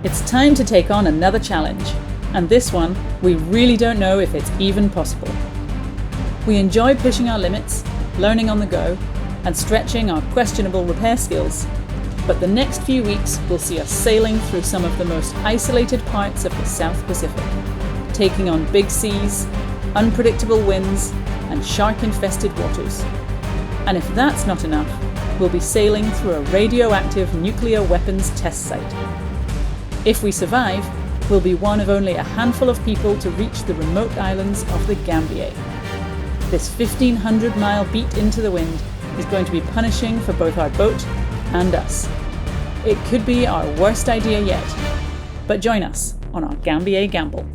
It's time to take on another challenge, and this one, we really don't know if it's even possible. We enjoy pushing our limits, learning on the go, and stretching our questionable repair skills, but the next few weeks will see us sailing through some of the most isolated parts of the South Pacific, taking on big seas, unpredictable winds, and shark-infested waters. And if that's not enough, we'll be sailing through a radioactive nuclear weapons test site. If we survive, we'll be one of only a handful of people to reach the remote islands of the Gambiers. This 1,500-mile beat into the wind is going to be punishing for both our boat and us. It could be our worst idea yet, but join us on our Gambiers Gamble.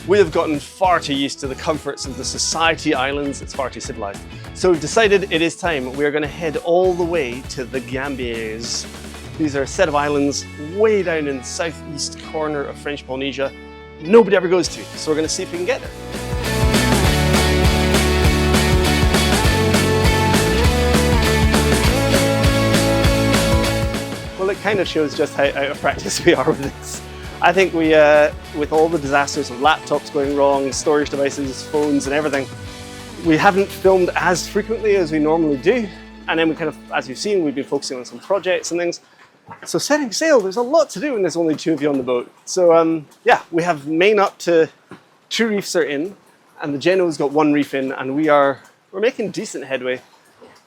We have gotten far too used to the comforts of the Society Islands. It's far too civilized. So we've decided it is time. We are going to head all the way to the Gambiers. These are a set of islands way down in the southeast corner of French Polynesia. Nobody ever goes to, so we're going to see if we can get there. Well, it kind of shows just how out of practice we are with this. I think we, with all the disasters of laptops going wrong, storage devices, phones and everything, we haven't filmed as frequently as we normally do. And then we kind of, as you've seen, we've been focusing on some projects and things. So setting sail, there's a lot to do when there's only two of you on the boat. So yeah, we have main up to 2 reefs are in, and the Genoa's got 1 reef in, and we're making decent headway.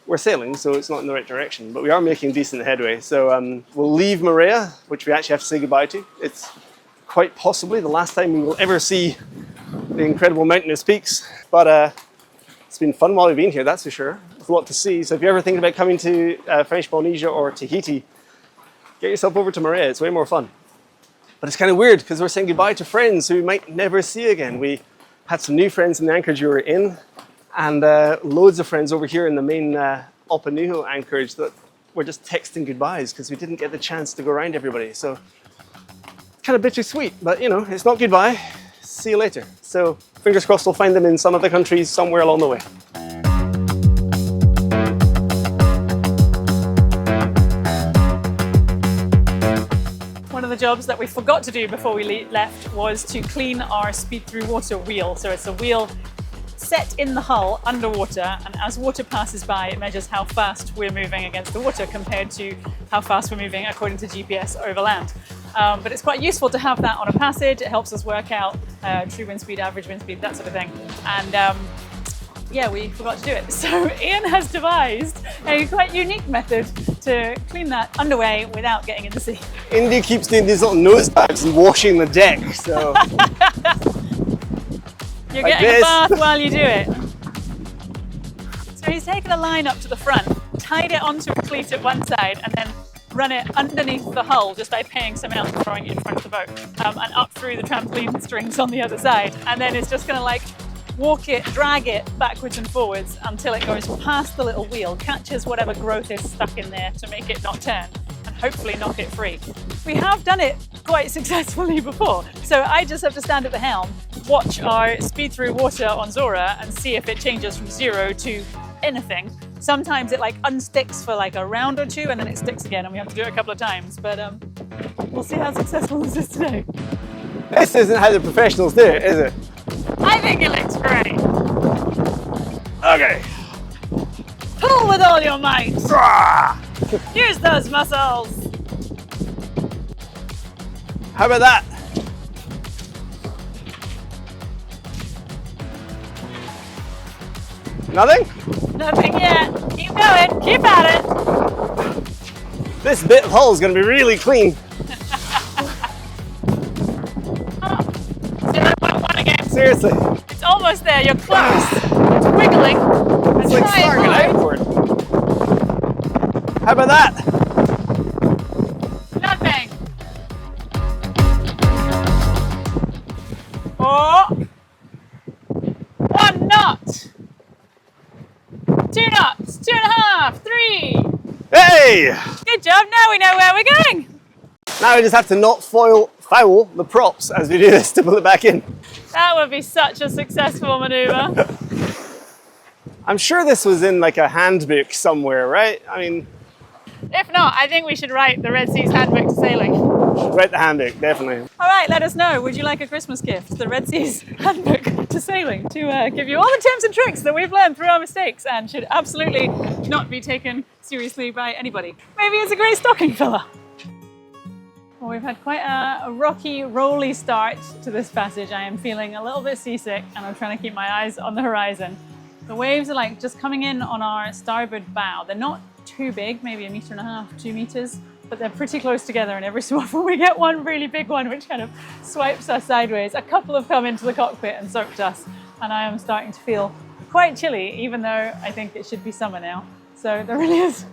We're sailing, so it's not in the right direction, but we are making decent headway. So we'll leave Moorea, which we actually have to say goodbye to. It's quite possibly the last time we will ever see the incredible mountainous peaks. But it's been fun while we've been here, that's for sure. There's a lot to see. So if you're ever thinking about coming to French Polynesia or Tahiti, get yourself over to Moorea. It's way more fun. But it's kind of weird because we're saying goodbye to friends who we might never see again. We had some new friends in the anchorage we were in, and loads of friends over here in the main Opanuho anchorage that were just texting goodbyes because we didn't get the chance to go around everybody. So it's kind of bittersweet, but you know, it's not goodbye. See you later. So fingers crossed we'll find them in some other countries somewhere along the way. One of the jobs that we forgot to do before we left was to clean our speed through water wheel. So it's a wheel set in the hull underwater, and as water passes by, it measures how fast we're moving against the water compared to how fast we're moving according to GPS over land. But it's quite useful to have that on a passage. It helps us work out true wind speed, average wind speed, that sort of thing. And yeah, we forgot to do it. So Ian has devised a quite unique method to clean that underway without getting in the sea. Indy keeps doing these little nose dives and washing the deck, so... You're getting a bath while you do it. So he's taken a line up to the front, tied it onto a cleat at one side, and then run it underneath the hull just by paying someone else and throwing it in front of the boat, and up through the trampoline strings on the other side. And then it's just going to like walk it, drag it backwards and forwards until it goes past the little wheel, catches whatever growth is stuck in there to make it not turn, and hopefully knock it free. We have done it quite successfully before, so I just have to stand at the helm, watch our speed through water on Zora and see if it changes from 0 to anything. Sometimes it like unsticks for like a round or 2 and then it sticks again and we have to do it a couple of times, but we'll see how successful this is today. This isn't how the professionals do it, is it? I think it looks great. Okay. Pull with all your might. Use those muscles. How about that? Nothing? Nothing yet. Keep going. Keep at it. This bit of hull is going to be really clean. 0.1 again. Seriously. It's almost there. You're close. It's wiggling. It's like starting outward. How about that? Nothing. Oh. 1 knot. 2 knots. 2.5. 3. Hey! Hey! Good job, now we know where we're going. Now we just have to not foul the props as we do this to pull it back in. That would be such a successful maneuver. I'm sure this was in like a handbook somewhere, right? I mean, If not, I think we should write the Red Seas Handbook to Sailing. write the handbook, definitely. All right, let us know. Would you like a Christmas gift? The Red Seas Handbook to Sailing to give you all the tips and tricks that we've learned through our mistakes and should absolutely not be taken seriously by anybody. Maybe it's a great stocking filler. Well, we've had quite a rocky, rolly start to this passage. I am feeling a little bit seasick and I'm trying to keep my eyes on the horizon. The waves are like just coming in on our starboard bow. They're not too big, maybe 1.5 meters, 2 meters, but they're pretty close together, and every so often we get one really big one which kind of swipes us sideways. A couple have come into the cockpit and soaked us, and I am starting to feel quite chilly, even though I think it should be summer now. So there really is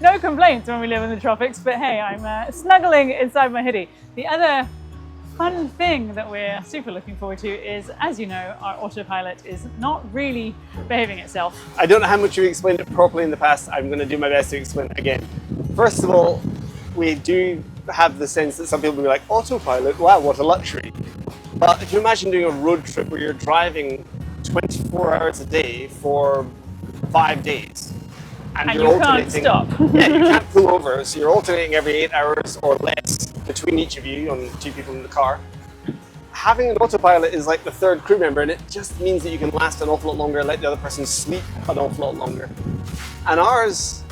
no complaints when we live in the tropics, but hey, I'm snuggling inside my hoodie. The other fun thing that we're super looking forward to is, as you know, our autopilot is not really behaving itself. I don't know how much you explained it properly in the past. I'm going to do my best to explain it again. First of all, we do have the sense that some people will be like, autopilot, wow, what a luxury. But if you imagine doing a road trip where you're driving 24 hours a day for 5 days, and you you're can't alternating, stop. yeah, you can't pull over, so you're alternating every 8 hours or less between each of you on 2 people in the car. Having an autopilot is like the third crew member, and it just means that you can last an awful lot longer, let the other person sleep an awful lot longer. And ours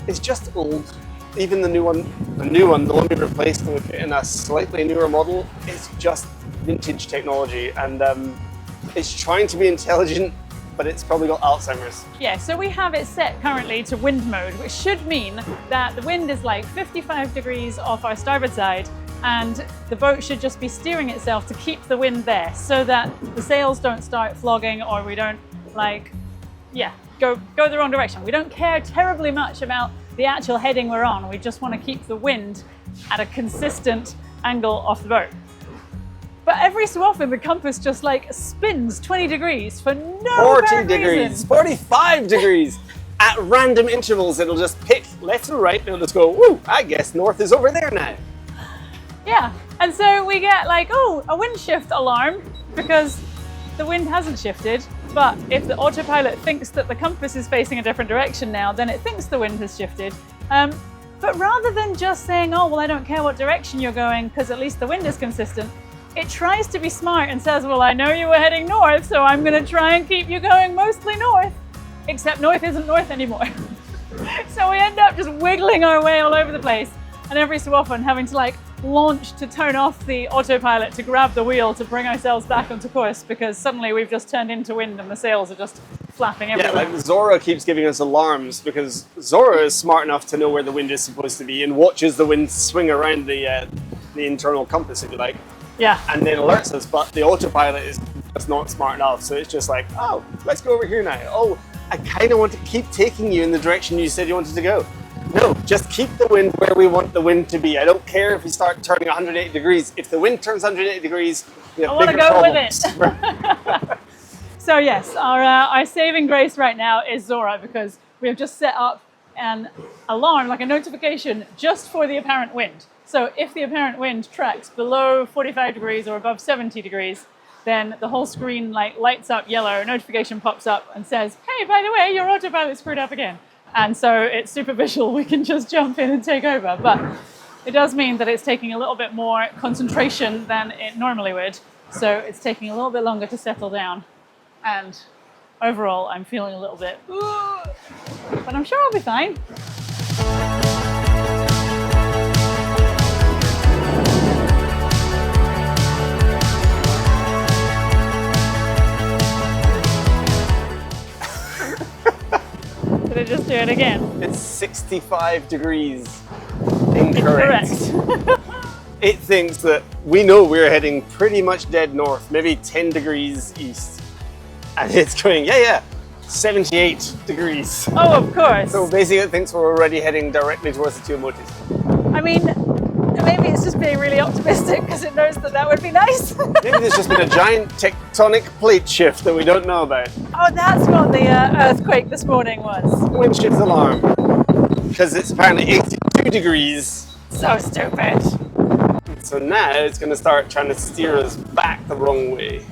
is just old. Even the one we replaced and we put in a slightly newer model, is just vintage technology, and it's trying to be intelligent, but it's probably got Alzheimer's. Yeah, so we have it set currently to wind mode, which should mean that the wind is like 55 degrees off our starboard side, and the boat should just be steering itself to keep the wind there so that the sails don't start flogging, or we don't go the wrong direction. We don't care terribly much about the actual heading we're on. We just want to keep the wind at a consistent angle off the boat. But every so often the compass just like spins 20 degrees for no 40 degrees, reason. 45 degrees. At random intervals, it'll just pick left or right, and it'll just go, woo, I guess north is over there now. Yeah, and so we get like, oh, a wind shift alarm because the wind hasn't shifted. But if the autopilot thinks that the compass is facing a different direction now, then it thinks the wind has shifted. But rather than just saying, oh, well, I don't care what direction you're going because at least the wind is consistent, it tries to be smart and says, well, I know you were heading north, so I'm going to try and keep you going mostly north. Except north isn't north anymore. So we end up just wiggling our way all over the place, and every so often having to like launch to turn off the autopilot to grab the wheel to bring ourselves back onto course, because suddenly we've just turned into wind and the sails are just flapping everywhere. Yeah, like Zora keeps giving us alarms because Zora is smart enough to know where the wind is supposed to be and watches the wind swing around the internal compass, if you like. Yeah. And then alerts us, but the autopilot is just not smart enough, so it's just like, oh, let's go over here now. Oh, I kind of want to keep taking you in the direction you said you wanted to go. No, just keep the wind where we want the wind to be. I don't care if we start turning 180 degrees. If the wind turns 180 degrees, we have bigger problems. I want to go with it. So yes, our saving grace right now is Zora, because we have just set up an alarm, like a notification, just for the apparent wind. So if the apparent wind tracks below 45 degrees or above 70 degrees, then the whole screen like lights up yellow, notification pops up and says, hey, by the way, your autopilot screwed up again. And so it's super visual, we can just jump in and take over. But it does mean that it's taking a little bit more concentration than it normally would. So it's taking a little bit longer to settle down. And overall, I'm feeling a little bit, but I'm sure I'll be fine. Did I just do it again? It's 65 degrees. Incorrect. It thinks that we know we're heading pretty much dead north, maybe 10 degrees east. And it's going, yeah, 78 degrees. Oh, of course. So basically it thinks we're already heading directly towards the Tuamotus. I mean, maybe it's just being really optimistic because it knows that that would be nice. Maybe there's just been a giant tectonic plate shift that we don't know about. Oh, that's what the earthquake this morning was. Wind shift alarm. because it's apparently 82 degrees. So stupid. So now it's going to start trying to steer us back the wrong way.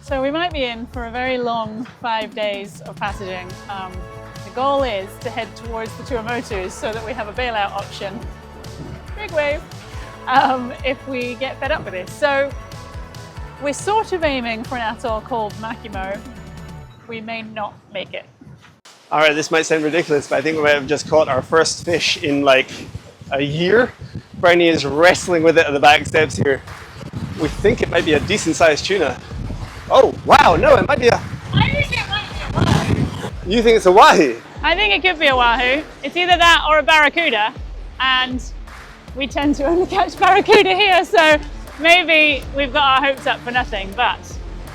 So we might be in for a very long 5 days of passaging. The goal is to head towards the Tuamotus so that we have a bailout option. Big wave. If we get fed up with this. So we're sort of aiming for an atoll called Makimo. We may not make it. All right, this might sound ridiculous, but I think we might have just caught our first fish in like a year. Brownie is wrestling with it at the back steps here. We think it might be a decent sized tuna. Oh, wow, no, it might be a... I think it might be a wahoo. You think it's a wahoo? I think it could be a wahoo. It's either that or a barracuda, and we tend to only catch barracuda here, so maybe we've got our hopes up for nothing, but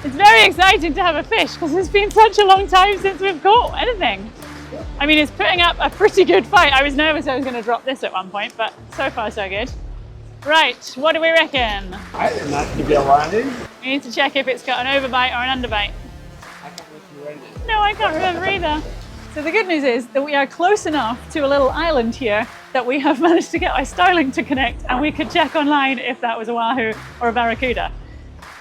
it's very exciting to have a fish because it's been such a long time since we've caught anything. I mean, it's putting up a pretty good fight. I was nervous I was going to drop this at one point, but so far so good. Right, what do we reckon? I think that could be a wahoo. We need to check if it's got an overbite or an underbite. I can't remember. No, I can't remember either. So the good news is that we are close enough to a little island here that we have managed to get our styling to connect, and we could check online if that was a wahoo or a barracuda.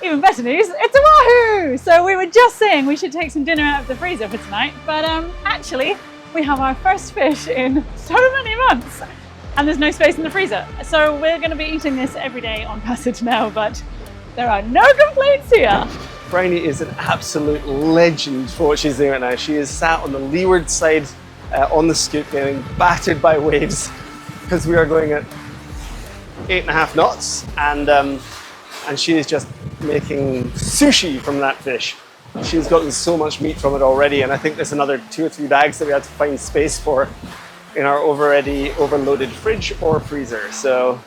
Even better news, it's a wahoo! So we were just saying we should take some dinner out of the freezer for tonight, but actually we have our first fish in so many months, and there's no space in the freezer. So we're going to be eating this every day on passage now, but there are no complaints here. Brownie is an absolute legend for what she's doing right now. She is sat on the leeward side on the scoop getting battered by waves because we are going at 8.5 knots, and she is just making sushi from that fish. She's gotten so much meat from it already, and I think there's another 2 or 3 bags that we had to find space for in our already overloaded fridge or freezer. So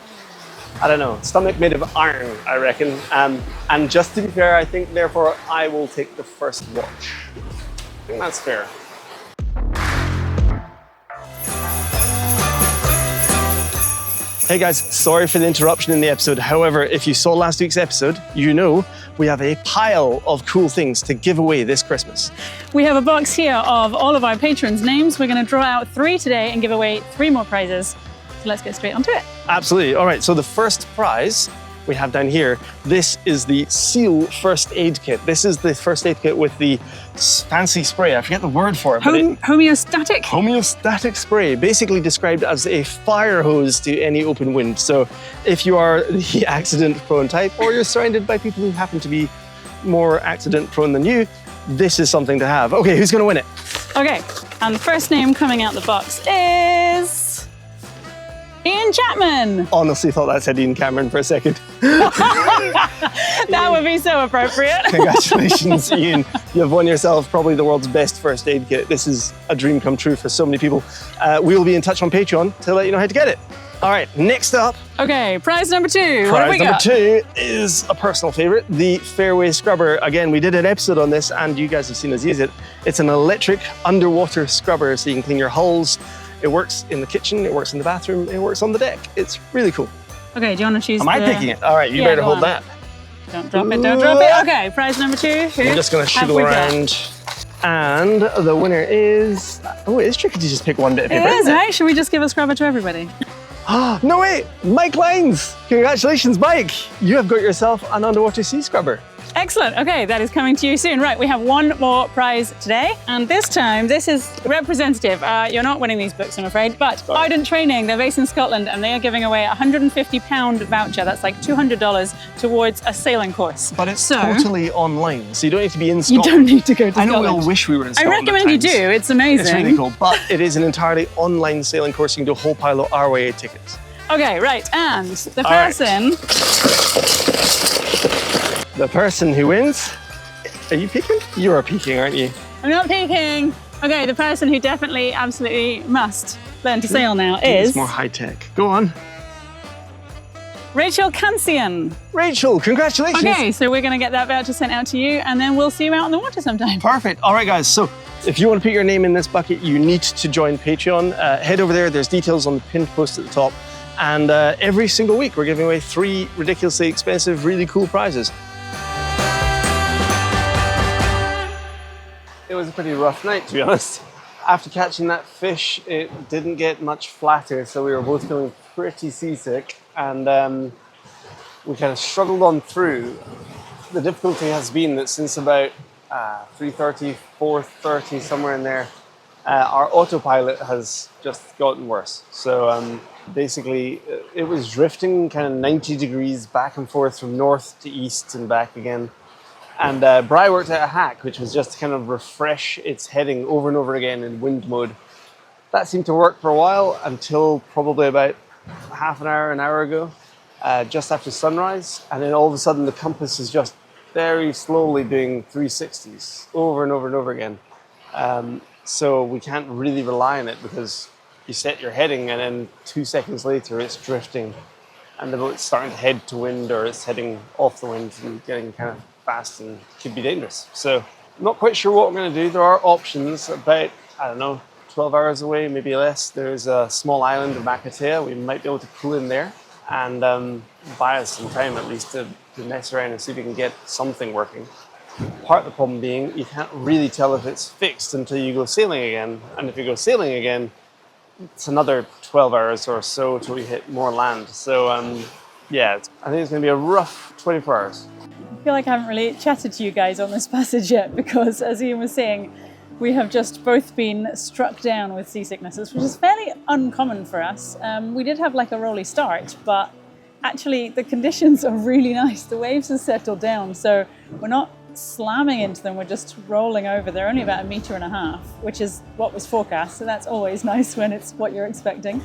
I don't know, stomach made of iron, I reckon. And just to be fair, I think therefore I will take the first watch. I think that's fair. Hey guys, sorry for the interruption in the episode. However, if you saw last week's episode, you know we have a pile of cool things to give away this Christmas. We have a box here of all of our patrons' names. We're going to draw out 3 today and give away 3 more prizes. So let's get straight onto it. Absolutely. All right, so the first prize we have down here, this is the Seal First Aid Kit. This is the first aid kit with the fancy spray. I forget the word for it. Homeostatic? Homeostatic spray, basically described as a fire hose to any open wind. So if you are the accident-prone type, or you're surrounded by people who happen to be more accident-prone than you, this is something to have. Okay, who's going to win it? Okay, and the first name coming out the box is Ian Chapman. Honestly thought that said Ian Cameron for a second. That would be so appropriate. Congratulations, Ian. You've won yourself probably the world's best first aid kit. This is a dream come true for so many people. We'll be in touch on Patreon to let you know how to get it. All right, next up. Okay, prize number 2. Prize number 2 is a personal favorite, the Fairway Scrubber. Again, we did an episode on this and you guys have seen us use it. It's an electric underwater scrubber so you can clean your hulls. It works in the kitchen, it works in the bathroom, it works on the deck. It's really cool. Okay, do you want to choose Am I picking it? All right, you better hold that. Don't drop it, don't drop it. Okay, prize number 2. I'm just going to shuttle around. And the winner is... Oh, it is tricky to just pick one bit of paper. It is, right? Should we just give a scrubber to everybody? No, wait! Mike Lines! Congratulations, Mike! You have got yourself an underwater sea scrubber. Excellent. Okay, that is coming to you soon. Right, we have one more prize today. And this time, this is representative. You're not winning these books, I'm afraid, but Ardent Training, they're based in Scotland, and they are giving away a £150 voucher. That's like $200 towards a sailing course. But it's totally online, so you don't need to be in Scotland. You don't need to go to Scotland. I know we all wish we were in Scotland. I recommend you do. It's amazing. It's really cool, but it is an entirely online sailing course. You can do a whole pile of RWA tickets. Okay, right, and the person... The person who wins... Are you peeking? You are peeking, aren't you? I'm not peeking. Okay, the person who definitely, absolutely must learn to sail now is... It's more high-tech. Go on. Rachel Kansian. Rachel, congratulations. Okay, so we're going to get that voucher sent out to you, and then we'll see you out on the water sometime. Perfect. All right, guys. So if you want to put your name in this bucket, you need to join Patreon. Head over there. There's details on the pinned post at the top. And every single week, we're giving away 3 ridiculously expensive, really cool prizes. It was a pretty rough night, to be honest. After catching that fish, it didn't get much flatter, so we were both feeling pretty seasick, and we kind of struggled on through. The difficulty has been that since about 3:30, 4:30, somewhere in there, our autopilot has just gotten worse. So basically, it was drifting kind of 90 degrees back and forth from north to east and back again. And Bri worked out a hack, which was just to kind of refresh its heading over and over again in wind mode. That seemed to work for a while until probably about half an hour ago, just after sunrise. And then all of a sudden the compass is just very slowly doing 360s over and over and over again. So we can't really rely on it because you set your heading and then 2 seconds later it's drifting and the boat's starting to head to wind or it's heading off the wind and getting kind of fast and could be dangerous. So I'm not quite sure what we're going to do. There are options about, I don't know, 12 hours away, maybe less. There's a small island of Makatea. We might be able to pull in there and buy us some time at least to mess around and see if we can get something working. Part of the problem being you can't really tell if it's fixed until you go sailing again. And if you go sailing again, it's another 12 hours or so till we hit more land. So yeah, I think it's going to be a rough 24 hours. I feel like I haven't really chatted to you guys on this passage yet because, as Ian was saying, we have just both been struck down with seasicknesses, which is fairly uncommon for us. We did have like a rolly start, but actually the conditions are really nice. The waves have settled down, so we're not slamming into them, we're just rolling over. They're only about 1.5 meters, which is what was forecast, so that's always nice when it's what you're expecting.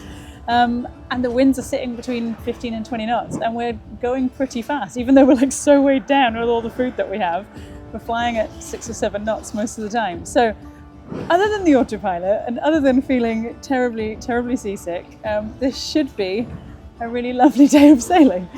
And the winds are sitting between 15 and 20 knots, and we're going pretty fast, even though we're like so weighed down with all the food that we have. We're flying at 6 or 7 knots most of the time. So other than the autopilot and other than feeling terribly, terribly seasick, this should be a really lovely day of sailing.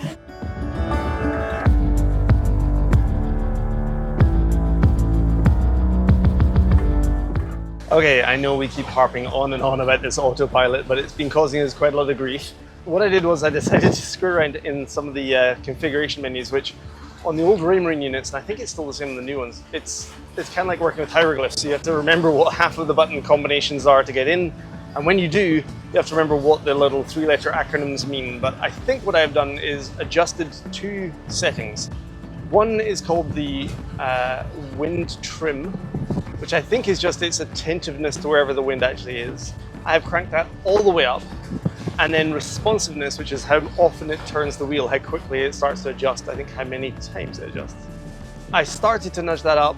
Okay, I know we keep harping on and on about this autopilot, but it's been causing us quite a lot of grief. What I did was I decided to screw around in some of the configuration menus, which on the old Raymarine units, and I think it's still the same in the new ones, it's kind of like working with hieroglyphs. So you have to remember what half of the button combinations are to get in, and when you do, you have to remember what the little 3-letter acronyms mean. But I think what I've done is adjusted 2 settings. One is called the wind trim, which I think is just its attentiveness to wherever the wind actually is. I have cranked that all the way up. And then responsiveness, which is how often it turns the wheel, how quickly it starts to adjust, I think how many times it adjusts. I started to nudge that up.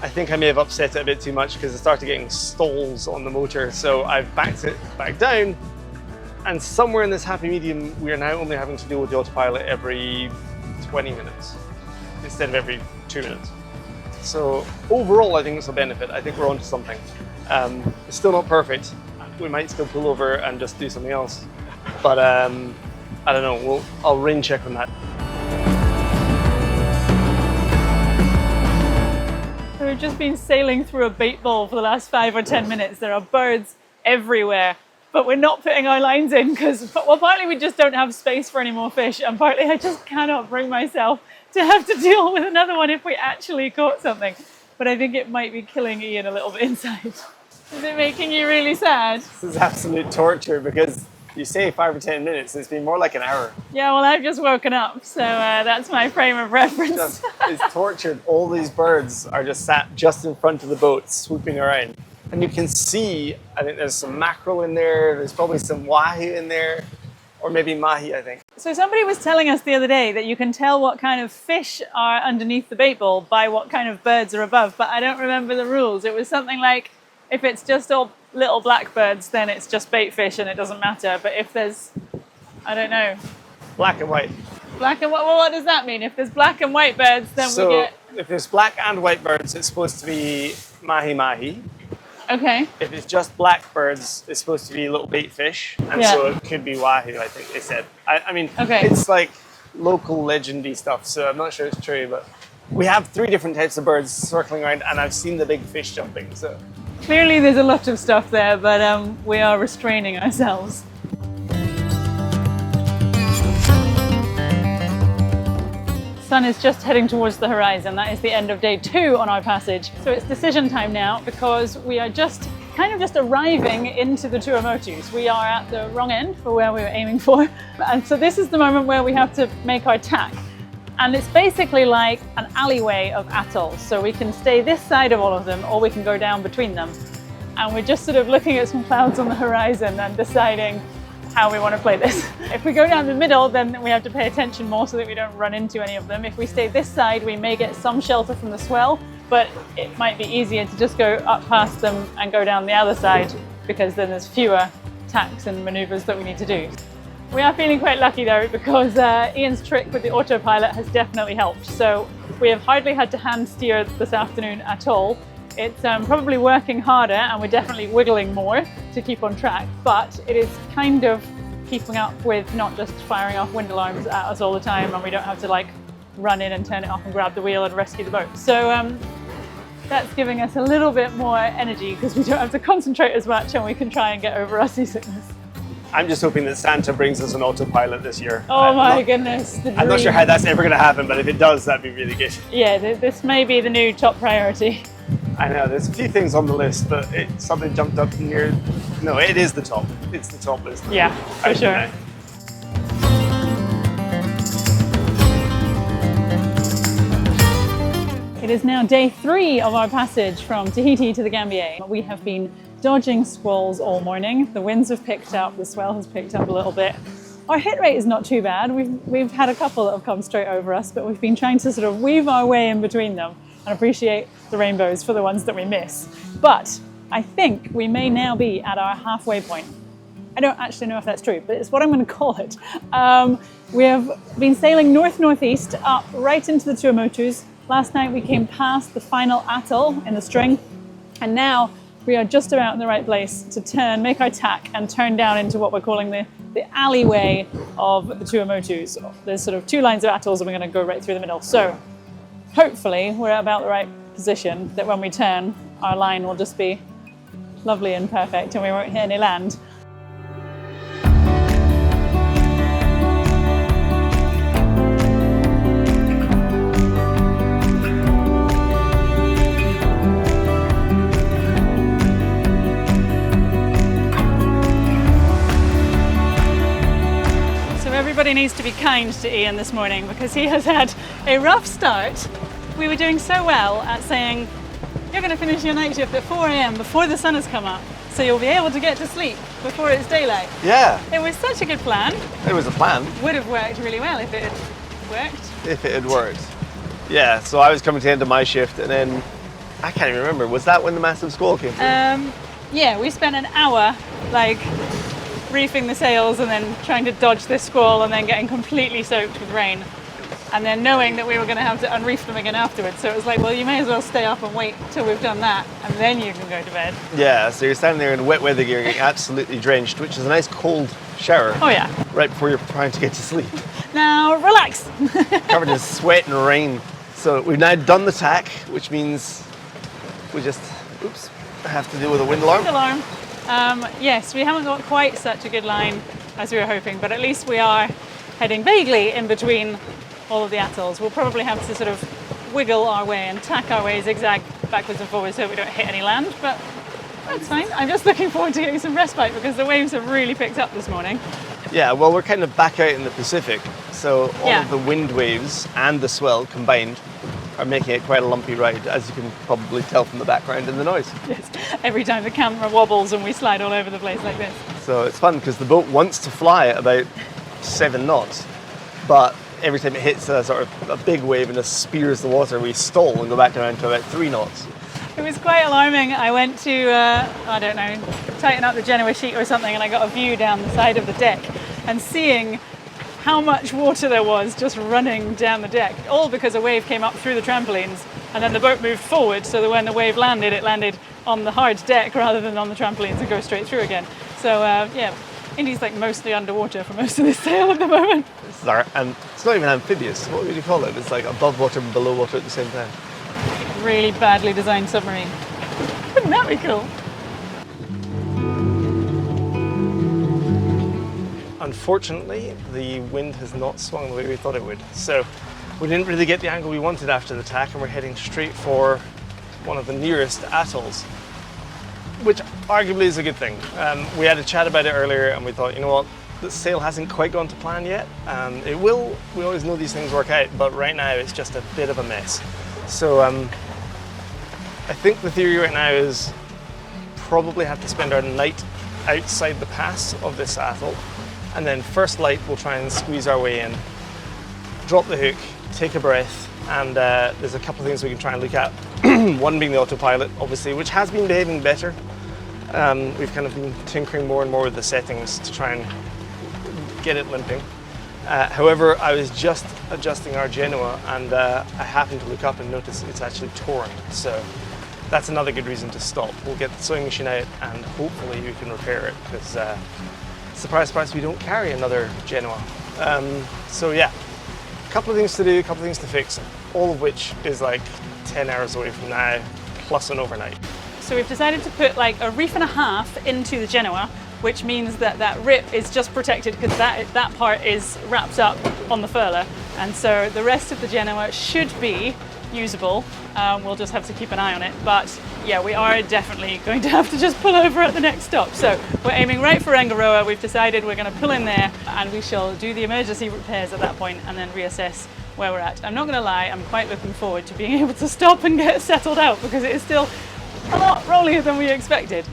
I think I may have upset it a bit too much because it started getting stalls on the motor, so I've backed it back down. And somewhere in this happy medium, we are now only having to deal with the autopilot every 20 minutes instead of every 2 minutes. So overall, I think it's a benefit. I think we're onto something. It's still not perfect. We might still pull over and just do something else. But I don't know, I'll rain check on that. So we've just been sailing through a bait bowl for the last 5 or 10 minutes. There are birds everywhere, but we're not putting our lines in because, well, partly we just don't have space for any more fish, and partly I just cannot bring myself to have to deal with another one if we actually caught something. But I think it might be killing Ian a little bit inside. Is it making you really sad? This is absolute torture because you say 5 or 10 minutes, it's been more like an hour. Yeah, well, I've just woken up, so that's my frame of reference. It's tortured. All these birds are just sat just in front of the boat, swooping around. And you can see, I think there's some mackerel in there, there's probably some wahoo in there, or maybe mahi, I think. So somebody was telling us the other day that you can tell what kind of fish are underneath the bait bowl by what kind of birds are above, but I don't remember the rules. It was something like, if it's just all little blackbirds, then it's just bait fish and it doesn't matter. But if there's, I don't know. Black and white. Black and white, well, what does that mean? If there's black and white birds, then we get... if there's black and white birds, it's supposed to be mahi-mahi. Okay. If it's just black birds, it's supposed to be little bait fish. And so it could be wahoo, I think they said. I mean, it's like local legendy stuff, so I'm not sure it's true, but we have 3 different types of birds circling around, and I've seen the big fish jumping, so... Clearly there's a lot of stuff there, but we are restraining ourselves. Sun is just heading towards the horizon. That is the end of day 2 on our passage. So it's decision time now because we are just kind of just arriving into the Tuamotus. We are at the wrong end for where we were aiming for. And so this is the moment where we have to make our tack. And it's basically like an alleyway of atolls. So we can stay this side of all of them, or we can go down between them. And we're just sort of looking at some clouds on the horizon and deciding how we want to play this. If we go down the middle, then we have to pay attention more so that we don't run into any of them. If we stay this side, we may get some shelter from the swell, but it might be easier to just go up past them and go down the other side, because then there's fewer tacks and maneuvers that we need to do. We are feeling quite lucky though, because Ian's trick with the autopilot has definitely helped. So we have hardly had to hand steer this afternoon at all. It's probably working harder, and we're definitely wiggling more to keep on track, but it is kind of keeping up with not just firing off wind alarms at us all the time, and we don't have to like run in and turn it off and grab the wheel and rescue the boat. So that's giving us a little bit more energy, because we don't have to concentrate as much and we can try and get over our seasickness. I'm just hoping that Santa brings us an autopilot this year. Oh my goodness. I'm not sure how that's ever going to happen, but if it does, that'd be really good. Yeah, this may be the new top priority. I know, there's a few things on the list, but something jumped up near. No, it is the top. It's the top list. Yeah, for sure. It is now day 3 of our passage from Tahiti to the Gambier. We have been dodging squalls all morning. The winds have picked up, the swell has picked up a little bit. Our hit rate is not too bad. We've had a couple that have come straight over us, but we've been trying to sort of weave our way in between them and appreciate the rainbows for the ones that we miss. But I think we may now be at our halfway point. I don't actually know if that's true, but it's what I'm going to call it. We have been sailing north-northeast up right into the Tuamotus. Last night we came past the final atoll in the string, and now we are just about in the right place to turn, make our tack, and turn down into what we're calling the alleyway of the Tuamotus. There's sort of 2 lines of atolls, and we're going to go right through the middle. So hopefully we're at about the right position, that when we turn, our line will just be lovely and perfect and we won't hit any land. So everybody needs to be kind to Ian this morning, because he has had a rough start. We were doing so well at saying, you're going to finish your night shift at 4 a.m. before the sun has come up, so you'll be able to get to sleep before it's daylight. Yeah. It was such a good plan. It was a plan. Would have worked really well if it had worked. If it had worked. Yeah, so I was coming to the end of my shift, and then, I can't even remember, was that when the massive squall came through? Yeah, we spent an hour like reefing the sails and then trying to dodge this squall, and then getting completely soaked with rain. And then knowing that we were going to have to unreef them again afterwards. So it was like, well, you may as well stay up and wait till we've done that, and then you can go to bed. Yeah, so you're standing there in wet weather gear, getting absolutely drenched, which is a nice cold shower. Oh yeah. Right before you're trying to get to sleep. Now, relax. Covered in sweat and rain. So we've now done the tack, which means we just, have to deal with a wind alarm. Wind alarm. Yes, we haven't got quite such a good line as we were hoping, but at least we are heading vaguely in between all of the atolls. We'll probably have to sort of wiggle our way and tack our way, zigzag backwards and forwards so we don't hit any land, but that's fine. I'm just looking forward to getting some respite, because the waves have really picked up this morning. Yeah, well, we're kind of back out in the Pacific, so all of the wind waves and the swell combined are making it quite a lumpy ride, as you can probably tell from the background and the noise. Yes, every time the camera wobbles and we slide all over the place like this. So it's fun, because the boat wants to fly at about 7 knots, but every time it hits a sort of a big wave and just spears the water, we stall and go back down to about 3 knots. It was quite alarming. I went to, I don't know, tighten up the Genoa sheet or something, and I got a view down the side of the deck, and seeing how much water there was just running down the deck, all because a wave came up through the trampolines, and then the boat moved forward, so that when the wave landed, it landed on the hard deck rather than on the trampolines and go straight through again. So yeah, Indy's like mostly underwater for most of this sail at the moment. And it's not even amphibious. What would you call it? It's like above water and below water at the same time. Really badly designed submarine. Wouldn't that be cool? Unfortunately, the wind has not swung the way we thought it would. So we didn't really get the angle we wanted after the tack, and we're heading straight for one of the nearest atolls. which arguably is a good thing. We had a chat about it earlier and we thought, you know what, the sail hasn't quite gone to plan yet. It will, we always know these things work out, but right now it's just a bit of a mess. So I think the theory right now is probably have to spend our night outside the pass of this atoll, and then first light we'll try and squeeze our way in, drop the hook, take a breath, and there's a couple of things we can try and look at. One being the autopilot, obviously, which has been behaving better. We've kind of been tinkering more and more with the settings to try and get it limping. However, I was just adjusting our Genoa and I happened to look up and notice it's actually torn. So that's another good reason to stop. We'll get the sewing machine out and hopefully we can repair it, because surprise, surprise, we don't carry another Genoa. So yeah, a couple of things to do, a couple of things to fix, all of which is like 10 hours away from now, plus an overnight. So we've decided to put like a reef and a half into the Genoa, which means that that rip is just protected because that part is wrapped up on the furler. And so the rest of the Genoa should be usable. We'll just have to keep an eye on it. But yeah, we are definitely going to have to just pull over at the next stop. So we're aiming right for Rangiroa. We've decided we're going to pull in there and we shall do the emergency repairs at that point and then reassess where we're at. I'm not going to lie, I'm quite looking forward to being able to stop and get settled out, because it is still a lot rollier than we expected.